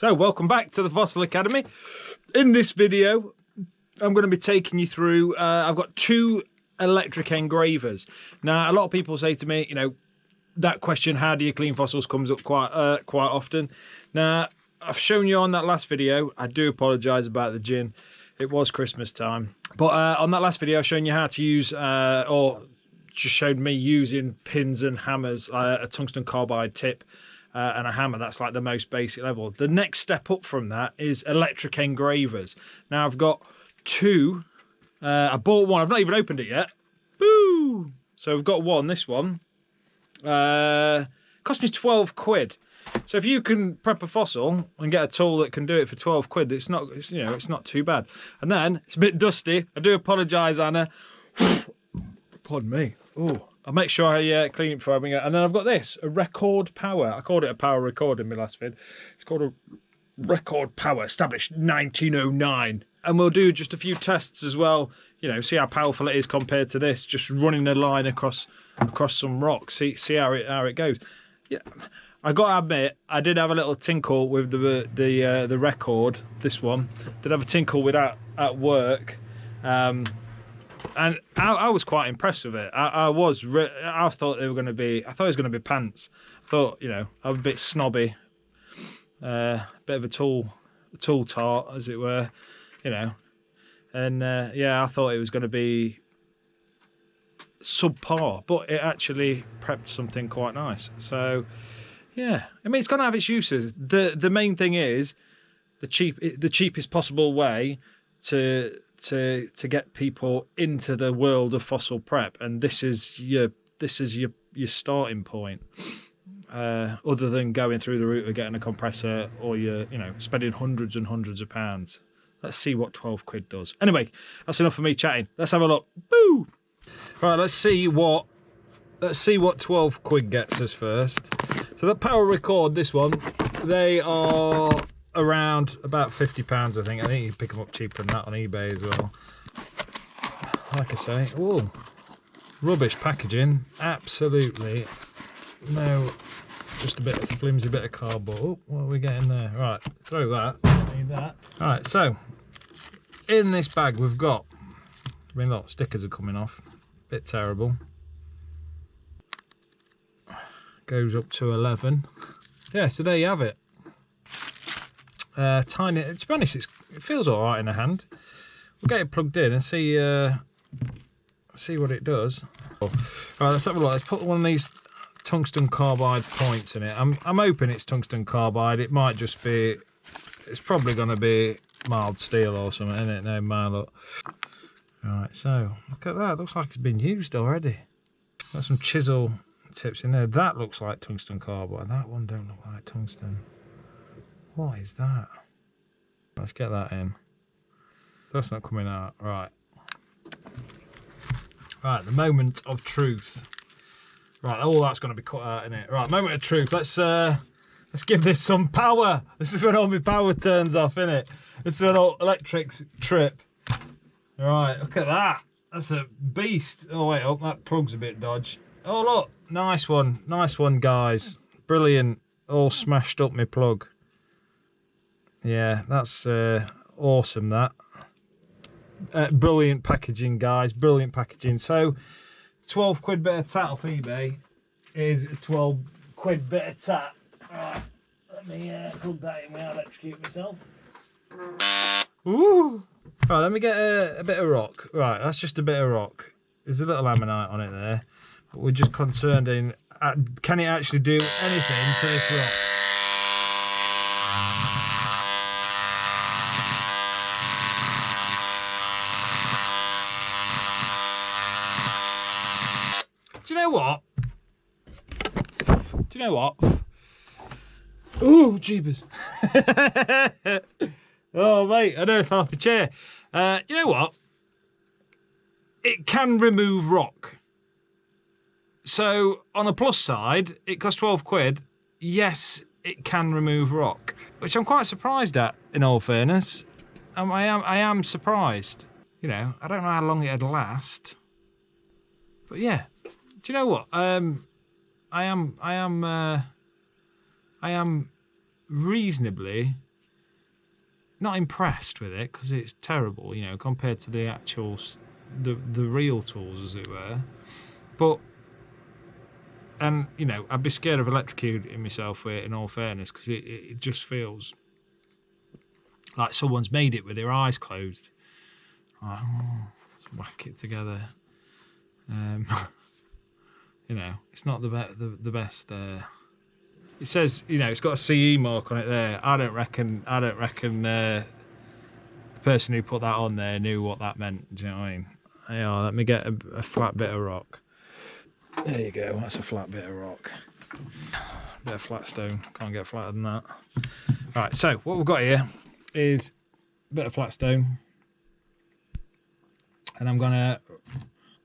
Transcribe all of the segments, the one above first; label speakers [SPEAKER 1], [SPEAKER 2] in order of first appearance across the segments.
[SPEAKER 1] So welcome back to the Fossil Academy. In this video, I'm going to be taking you through, I've got two electric engravers. Now, a lot of people say to me, you know, that question, how do you clean fossils, comes up quite often. Now, I've shown you on that last video, I do apologise about the gin. It was Christmas time. But on that last video, I've shown you how to use, or just showed me using pins and hammers, a tungsten carbide tip, and a hammer. That's like the most basic level. The next step up from that is electric engravers. Now I've got two. I bought one. I've not even opened it yet. Boo! So I've got one. This one cost me 12 quid. So if you can prep a fossil and get a tool that can do it for 12 quid, it's not too bad. And then it's a bit dusty. I do apologise, Anna. Pardon me. Oh. I'll make sure I clean it before I bring it. And then I've got this, a record power. I called it a power record in my last vid. It's called a record power, established 1909. And we'll do just a few tests as well, you know, see how powerful it is compared to this, just running a line across some rock, see how it goes. Yeah, I got to admit, I did have a little tinkle with the record, this one. Did have a tinkle with that at work. And I was quite impressed with it. I thought they were going to be. I thought it was going to be pants. I thought, you know, I'm a bit snobby, bit of a tool tart, as it were, you know. And yeah, I thought it was going to be subpar, but it actually prepped something quite nice. So yeah, I mean, it's going to have its uses. The main thing is the cheapest possible way to get people into the world of fossil prep, and this is your starting point. Other than going through the route of getting a compressor, or you know, spending hundreds and hundreds of pounds. Let's see what 12 quid does. Anyway, that's enough for me chatting. Let's have a look. Boo! Right, let's see what 12 quid gets us first. So the power record, this one, they are around about £50, I think. I think you can pick them up cheaper than that on eBay as well. Like I say, oh, rubbish packaging, absolutely no, just a bit of flimsy bit of cardboard. Oh, what are we getting there? Right, throw that, don't need that. All right, so in this bag we've got, I mean, look, stickers are coming off, bit terrible. Goes up to 11. Yeah, so there you have it. Tiny, to be honest, it feels all right in the hand. We'll get it plugged in and see what it does. Right, let's have a look. Let's put one of these tungsten carbide points in it. I'm hoping it's tungsten carbide. It might just be, it's probably going to be mild steel or something, isn't it? No, man, look. Right, so look at that. It looks like it's been used already. Got some chisel tips in there. That looks like tungsten carbide. That one don't look like tungsten. What is that? Let's get that in. That's not coming out. Right. Right, the moment of truth. Right, all that's going to be cut out in it. Right, moment of truth. Let's give this some power. This is when all my power turns off, innit? This is an electric trip. Right, look at that. That's a beast. Oh wait, oh, that plug's a bit dodgy. Oh look, nice one, guys. Brilliant. All smashed up my plug. Yeah, that's awesome, that. Brilliant packaging, guys, brilliant packaging. So 12 quid bit of tat off eBay is a 12 quid bit of tat. Right, let me plug that in where I electrocute myself. Ooh! Right, let me get a bit of rock. Right, that's just a bit of rock. There's a little ammonite on it there, but we're just concerned in, can it actually do anything to this rock? Do you know what? Oh, jeebus. Oh, mate, I nearly fell off the chair. You know what? It can remove rock. So, on a plus side, it costs 12 quid. Yes, it can remove rock, which I'm quite surprised at, in all fairness. I am surprised. You know, I don't know how long it'd last. But yeah. Do you know what? I am reasonably not impressed with it because it's terrible, you know, compared to the actual the real tools, as it were. But you know, I'd be scared of electrocuting myself with it, in all fairness, because it just feels like someone's made it with their eyes closed. Like, let's whack it together. You know, it's not the best. It says, you know, it's got a CE mark on it there. I don't reckon the person who put that on there knew what that meant. Do you know what I mean? Yeah, let me get a flat bit of rock. There you go. That's a flat bit of rock. Bit of flat stone. Can't get flatter than that. Right. So what we've got here is a bit of flat stone, and I'm gonna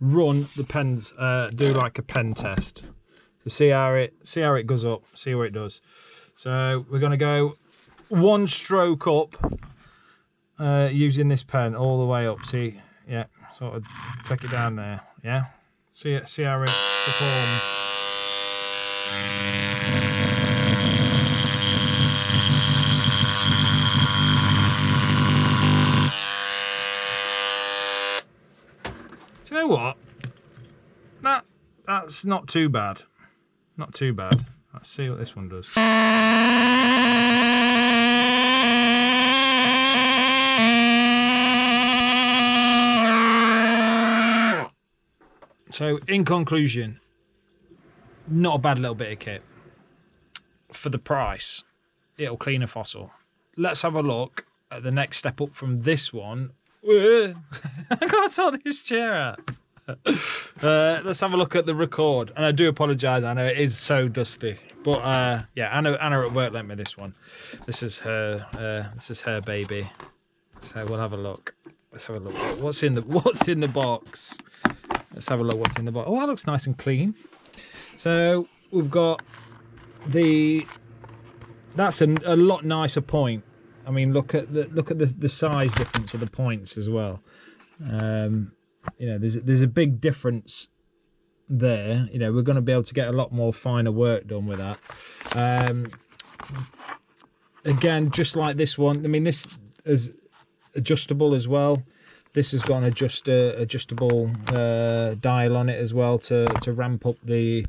[SPEAKER 1] run the pens. Do like a pen test to see how it goes up. See what it does. So we're gonna go 1 stroke up using this pen all the way up. See, yeah, sort of take it down there. Yeah, see how it performs. Do you know what? That's not too bad. Not too bad. Let's see what this one does. So, in conclusion, not a bad little bit of kit. For the price, it'll clean a fossil. Let's have a look at the next step up from this one. I can't sort this chair out. Let's have a look at the record. And I do apologise, Anna, it is so dusty. But yeah, Anna at work lent me this one. This is her baby. So we'll have a look. Let's have a look. What's in the box? Let's have a look what's in the box. Oh, that looks nice and clean. So we've got that's a lot nicer point. I mean, look at the size difference of the points as well. You know, there's a big difference there. You know, we're going to be able to get a lot more finer work done with that. Again, just like this one. I mean, this is adjustable as well. This has got an adjustable dial on it as well to ramp up the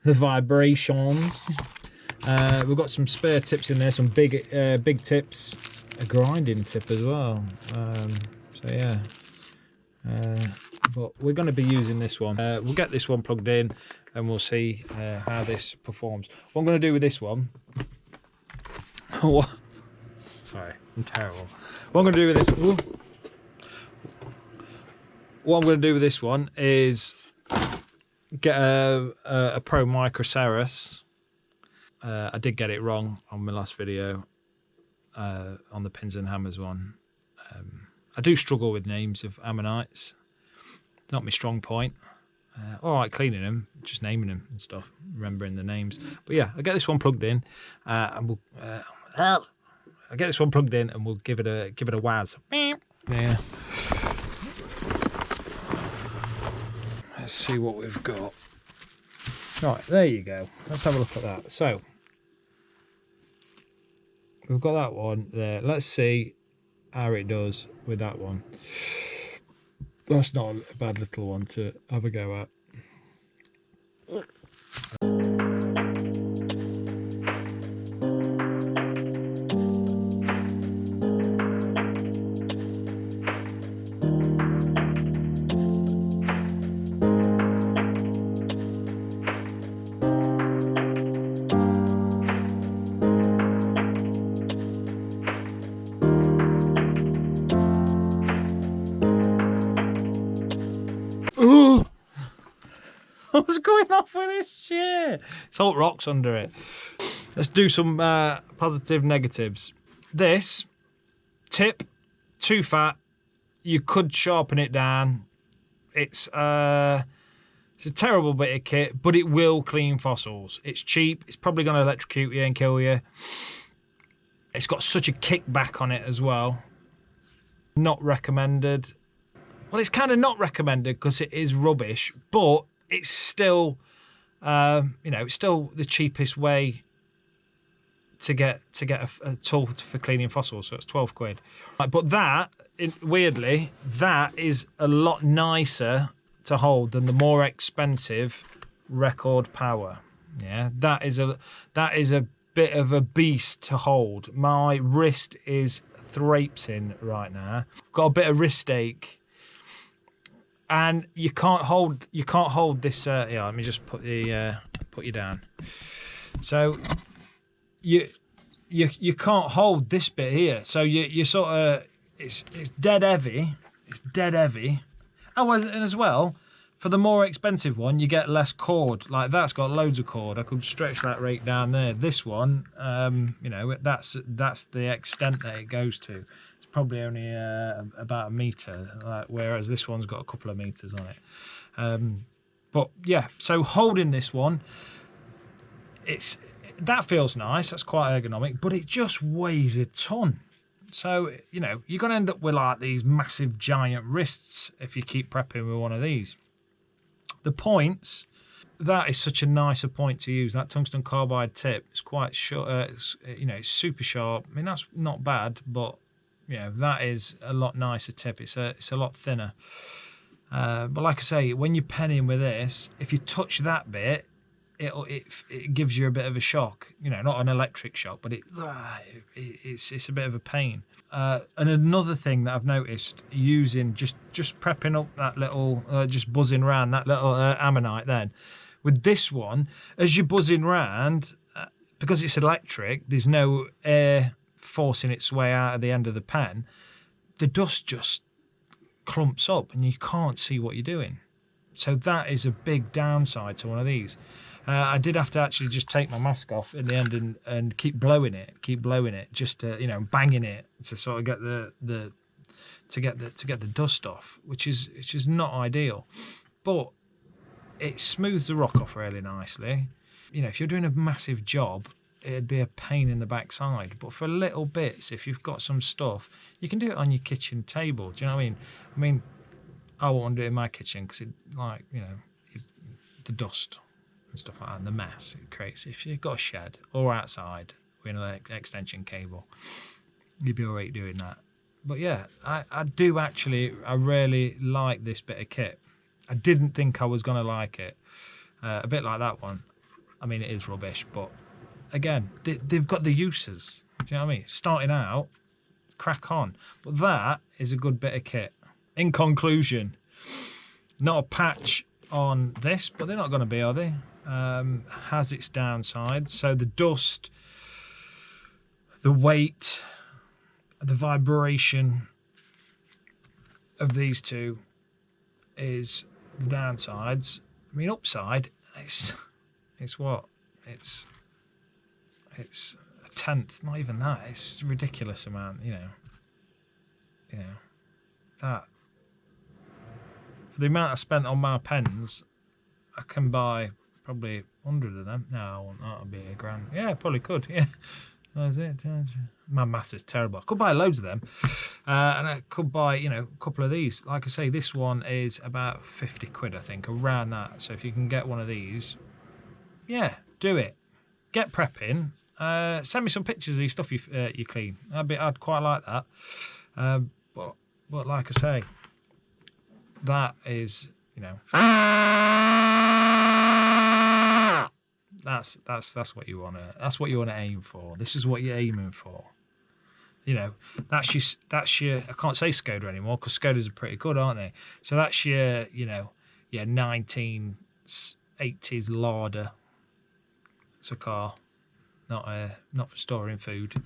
[SPEAKER 1] vibrations. We've got some spare tips in there, some big tips, a grinding tip as well. So yeah, but we're going to be using this one. We'll get this one plugged in and we'll see how this performs. What I'm going to do with this one, what? Sorry, I'm terrible. What I'm going to do with this, what I'm going to do with this one is get a Pro Microceras. I did get it wrong on my last video on the pins and hammers one. I do struggle with names of ammonites. Not my strong point. All right, cleaning them, just naming them and stuff, remembering the names. But yeah, I'll get this one plugged in, and we'll. I'll get this one plugged in, and we'll give it a waz. Yeah. Let's see what we've got. Right, there you go. Let's have a look at that. So we've got that one there. Let's see how it does with that one. That's not a bad little one to have a go at. Ooh! What's going off with this chair? It's all rocks under it. Let's do some positive negatives. This tip, too fat. You could sharpen it down. It's a terrible bit of kit, but it will clean fossils. It's cheap. It's probably going to electrocute you and kill you. It's got such a kickback on it as well. Not recommended. Well, it's kind of not recommended because it is rubbish, but it's still, you know, it's still the cheapest way to get a tool for cleaning fossils, so it's 12 quid. But that, weirdly, that is a lot nicer to hold than the more expensive Record Power. Yeah, that is a bit of a beast to hold. My wrist is thrapsing right now. I've got a bit of wrist ache, and you can't hold this. Yeah, let me just put you down. So you can't hold this bit here. So you sort of it's dead heavy. It's dead heavy. Oh, and as well, for the more expensive one, you get less cord. Like that's got loads of cord. I could stretch that right down there. This one, you know, that's the extent that it goes to. It's probably only about a metre, whereas this one's got a couple of metres on it. But yeah, so holding this one, that feels nice. That's quite ergonomic, but it just weighs a ton. So, you know, you're going to end up with like these massive giant wrists if you keep prepping with one of these. The points, that is such a nicer point to use. That tungsten carbide tip is quite short. It's super sharp. I mean, that's not bad, but you know, that is a lot nicer tip. It's a lot thinner. But like I say, when you're penning with this, if you touch that bit, it gives you a bit of a shock. You know, not an electric shock, but it's a bit of a pain. And another thing that I've noticed using just prepping up that little, just buzzing around that little ammonite, then with this one, as you're buzzing round, because it's electric, there's no air forcing its way out of the end of the pen. The dust just clumps up and you can't see what you're doing. So that is a big downside to one of these. I did have to actually just take my mask off in the end and keep blowing it, just to, you know, banging it to sort of get the dust off, which is not ideal, but it smooths the rock off really nicely. You know, if you're doing a massive job, it'd be a pain in the backside, but for little bits, if you've got some stuff, you can do it on your kitchen table. Do you know what I mean? I won't do it in my kitchen because it, like, you know, the dust and stuff like that, and the mess it creates. If you've got a shed or outside with an extension cable, you'd be all right doing that. But yeah, I really like this bit of kit. I didn't think I was going to like it. A bit like that one. I mean, it is rubbish, but again, they've got the uses. Do you know what I mean? Starting out, crack on. But that is a good bit of kit. In conclusion, not a patch on this, but they're not going to be, are they? Has its downsides. So the dust, the weight, the vibration of these two is the downsides. I mean, upside, it's what? It's a tenth, not even that. It's a ridiculous amount, you know. That, for the amount I spent on my pens, I can buy probably 100 of them. No, I want that would be £1,000. Yeah, probably could. Yeah, that's it. My maths is terrible. I could buy loads of them, and I could buy, you know, a couple of these. Like I say, this one is about 50 quid, I think, around that. So if you can get one of these, yeah, do it. Get prepping. Send me some pictures of the stuff you clean. I'd quite like that. But like I say, that is, you know, that's what you want to aim for. This is what you're aiming for. You know, that's your I can't say Skoda anymore because Skodas are pretty good, aren't they? So that's your, you know, your 1980s Lada. It's a car, not for storing food.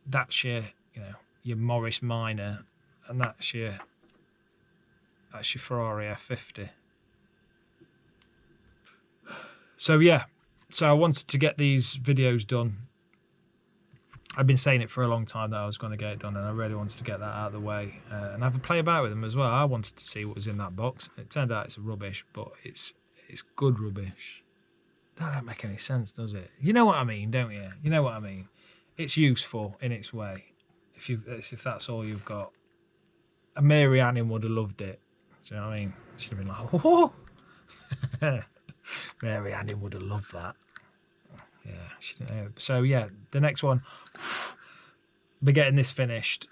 [SPEAKER 1] That's your, you know, your Morris Minor, and that's your Ferrari F50. So yeah, so I wanted to get these videos done. I've been saying it for a long time that I was going to get it done, and I really wanted to get that out of the way and have a play about with them as well. I wanted to see what was in that box. It turned out it's rubbish, but it's good rubbish. That don't make any sense, does it? You know what I mean, don't you? You know what I mean. It's useful in its way. If that's all you've got. And Mary Anning would have loved it. Do you know what I mean? She'd have been like, oh. Mary Anning would have loved that. Yeah, she didn't know. So yeah, the next one, be getting this finished.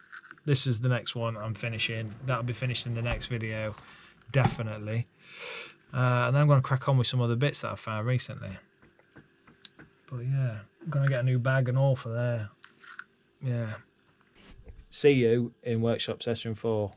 [SPEAKER 1] This is the next one I'm finishing. That'll be finished in the next video, definitely. And then I'm going to crack on with some other bits that I found recently. But yeah, I'm going to get a new bag and all for there. Yeah. See you in workshop session 4.